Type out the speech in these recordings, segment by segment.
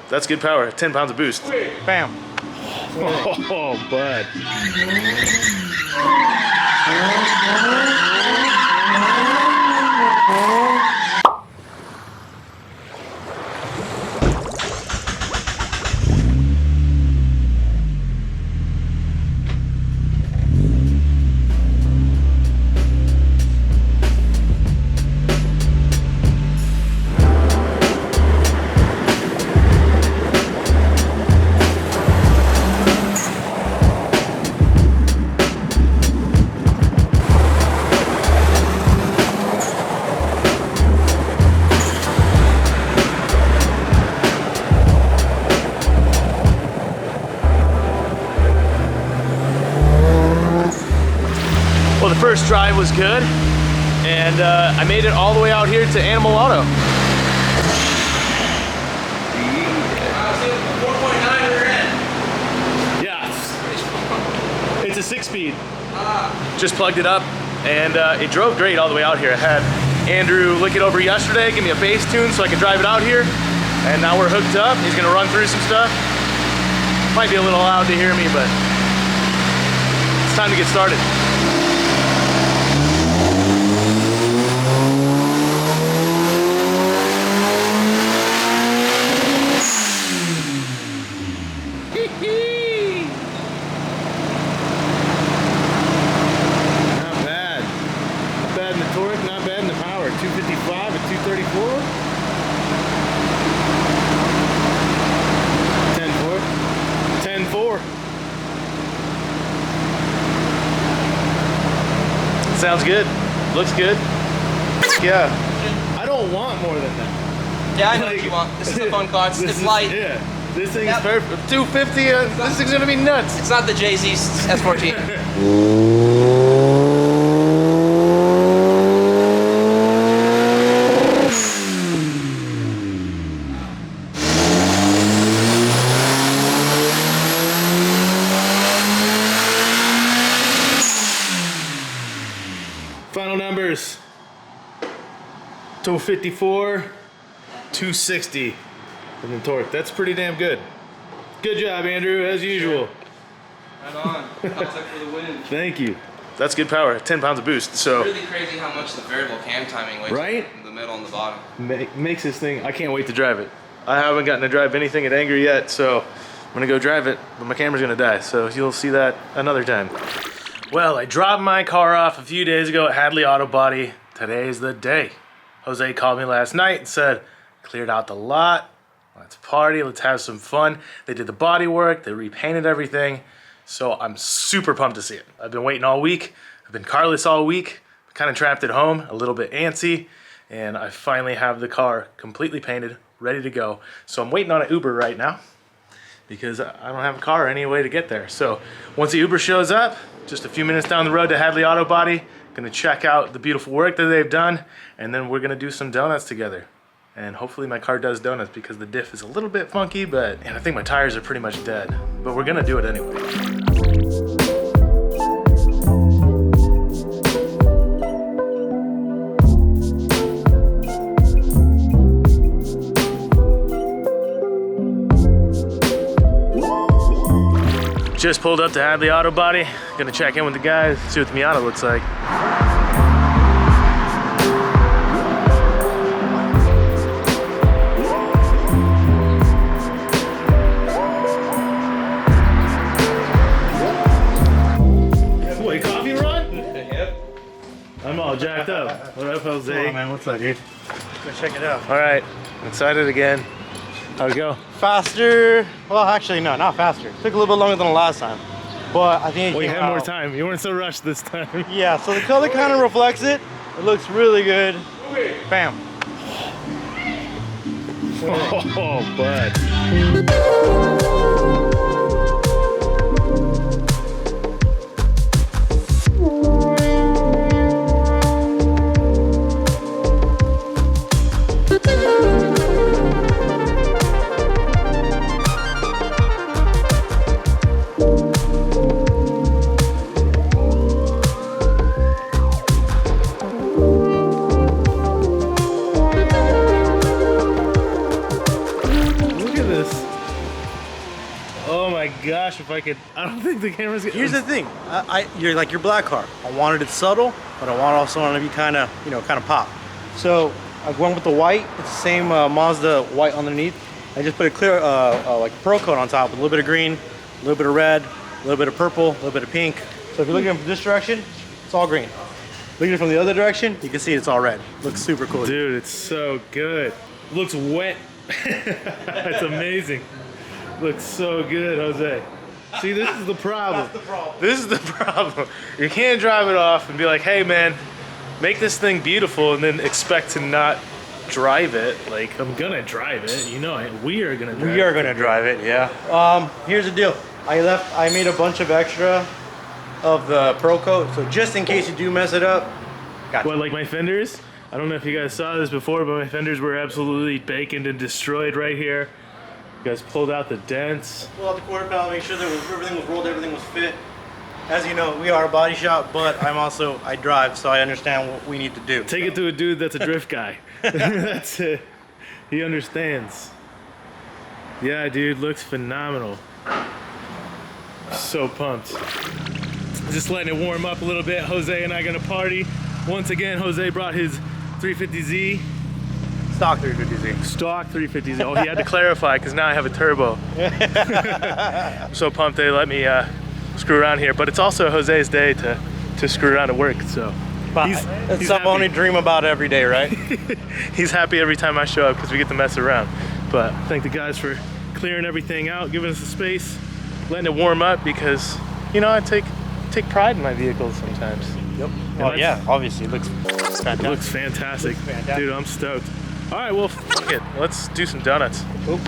That's good power. 10 pounds of boost. Bam. Oh, bud. Well, the first drive was good, and I made it all the way out here to Animal Auto. 4.9 rear end. Yes. It's a 6-speed. Just plugged it up, and it drove great all the way out here. I had Andrew look it over yesterday, give me a bass tune so I can drive it out here, and now we're hooked up. He's gonna run through some stuff. Might be a little loud to hear me, but it's time to get started. Not bad. Not bad in the torque, not bad in the power. 255 at 234. 10.4. 10.4. Sounds good. Looks good. Yeah. I don't want more than that. Yeah, I know what you want. This is a fun car. It's light. Yeah. This thing is perfect. 250, this thing's gonna be nuts. It's not the Jay-Z S14. Final numbers. 254, 260 in the torque. That's pretty damn good. Good job, Andrew, as usual. Right on. Thumbs up for the win. Thank you. That's good power, 10 pounds of boost. So It's really crazy how much the variable cam timing weighs. Right? In the middle and the bottom. makes this thing, I can't wait to drive it. I haven't gotten to drive anything at Anger yet, so I'm gonna go drive it, but my camera's gonna die, so you'll see that another time. Well, I dropped my car off a few days ago at Hadley Auto Body. Today's the day. Jose called me last night and said, cleared out the lot, let's party, let's have some fun. They did the body work, they repainted everything, so I'm super pumped to see it. I've been waiting all week, I've been carless all week, kind of trapped at home, a little bit antsy, and I finally have the car completely painted, ready to go. So I'm waiting on an Uber right now, because I don't have a car or any way to get there. So once the Uber shows up, just a few minutes down the road to Hadley Auto Body, gonna check out the beautiful work that they've done, and then we're gonna do some donuts together. And hopefully my car does donuts because the diff is a little bit funky, and I think my tires are pretty much dead. But we're gonna do it anyway. Just pulled up to Hadley Auto Body. Gonna check in with the guys, see what the Miata looks like. Wait, coffee run? Yep. I'm all jacked up. What up, Jose? Come on, man, what's up, dude? Go check it out. All right, excited again. How'd it go? Faster. Well, actually, no, not faster. Took a little bit longer than the last time, but I think it Well, you came had more out. time. You weren't so rushed this time. Yeah, so the color kind of reflects it. It looks really good. Bam. Oh, bud. Look at this. my gosh, if I could, I don't think the camera's gonna. Here's the thing, you're like your black car. I wanted it subtle, but I also want to be kind of, you know, kind of pop. So I went with the white. It's the same Mazda white underneath. I just put a clear, like pearl coat on top with a little bit of green, a little bit of red, a little bit of purple, a little bit of pink. So if you're looking from this direction, it's all green. Looking from the other direction, you can see it's all red. Looks super cool. Dude, it's so good. Looks wet. It's amazing. Looks so good, Jose. See, this is the problem. That's the problem. This is the problem. You can't drive it off and be like, hey man, make this thing beautiful and then expect to not drive it. Like, I'm gonna drive it, you know it. We are gonna drive it. We are gonna drive it, yeah. Here's the deal. I made a bunch of extra of the pearl coat, so just in case you do mess it up, gotcha. What, like my fenders? I don't know if you guys saw this before, but my fenders were absolutely baconed and destroyed right here. You guys pulled out the dents. Pull out the quarter panel, make sure that everything was rolled, everything was fit. As you know, we are a body shop, but I drive, so I understand what we need to do. Take it to a dude that's a drift guy. That's it. He understands. Yeah, dude, looks phenomenal. So pumped. Just letting it warm up a little bit. Jose and I gonna party. Once again, Jose brought his 350Z. Stock 350Z. Stock 350Z. Oh, he had to clarify because now I have a turbo. I'm so pumped they let me screw around here. But it's also Jose's day to screw around at work. So That's something I only dream about every day, right? He's happy every time I show up because we get to mess around. But thank the guys for clearing everything out, giving us the space, letting it warm up because, you know, I take pride in my vehicles sometimes. Yep. Oh yeah, obviously it looks fantastic. It looks fantastic. Fantastic. Dude, I'm stoked. All right, well, f it. Let's do some donuts. Oop.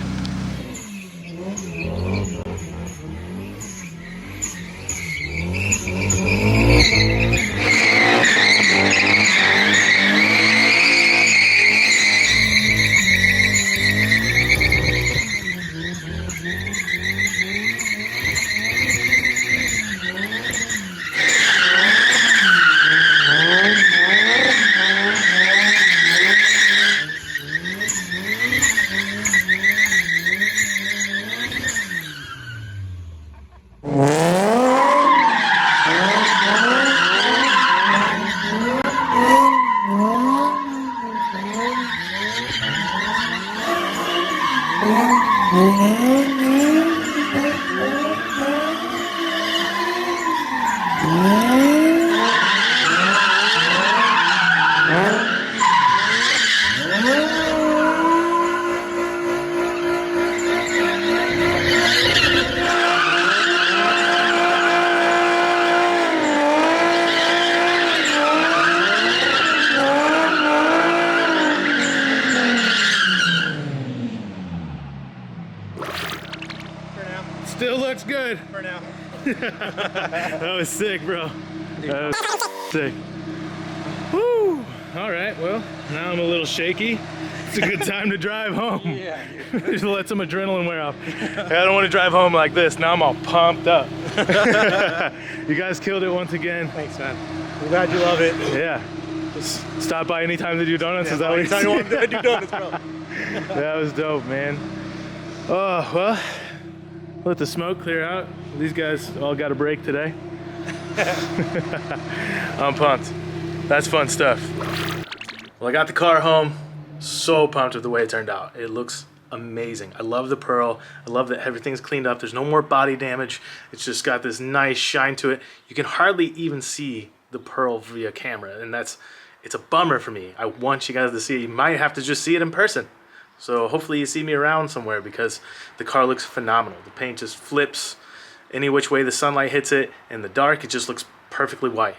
Still looks good. For now. That was sick, bro. That was sick. Woo! All right, well, now I'm a little shaky. It's a good time to drive home. Yeah. Just let some adrenaline wear off. I don't want to drive home like this. Now I'm all pumped up. You guys killed it once again. Thanks, man. I'm glad you love it. Yeah. Just stop by anytime to do donuts. Is that what anytime you want to do donuts, bro. That was dope, man. Oh, well, let the smoke clear out. These guys all got a break today. I'm pumped. That's fun stuff. Well, I got the car home. So pumped with the way it turned out. It looks amazing. I love the pearl. I love that everything's cleaned up. There's no more body damage. It's just got this nice shine to it. You can hardly even see the pearl via camera, and it's a bummer for me. I want you guys to see it. You might have to just see it in person. So hopefully you see me around somewhere because the car looks phenomenal. The paint just flips any which way the sunlight hits it. In the dark, it just looks perfectly white.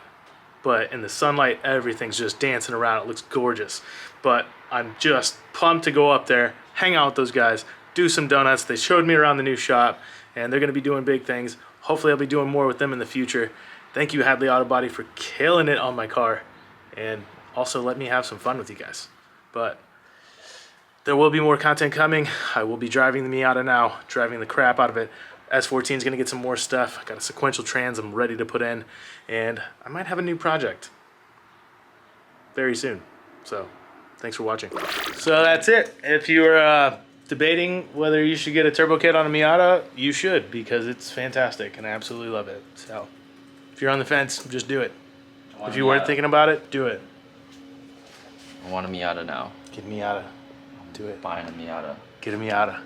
But in the sunlight, everything's just dancing around. It looks gorgeous. But I'm just pumped to go up there, hang out with those guys, do some donuts. They showed me around the new shop, and they're going to be doing big things. Hopefully I'll be doing more with them in the future. Thank you, Hadley Auto Body, for killing it on my car. And also let me have some fun with you guys. But there will be more content coming. I will be driving the Miata now, driving the crap out of it. S14 is going to get some more stuff. I got a sequential trans I'm ready to put in, and I might have a new project very soon. So thanks for watching. So that's it. If you were debating whether you should get a turbo kit on a Miata, you should, because it's fantastic and I absolutely love it. So if you're on the fence, just do it. If you weren't thinking about it, do it. I want a Miata now. Get a Miata. Do it. Buying a Miata. Get a Miata.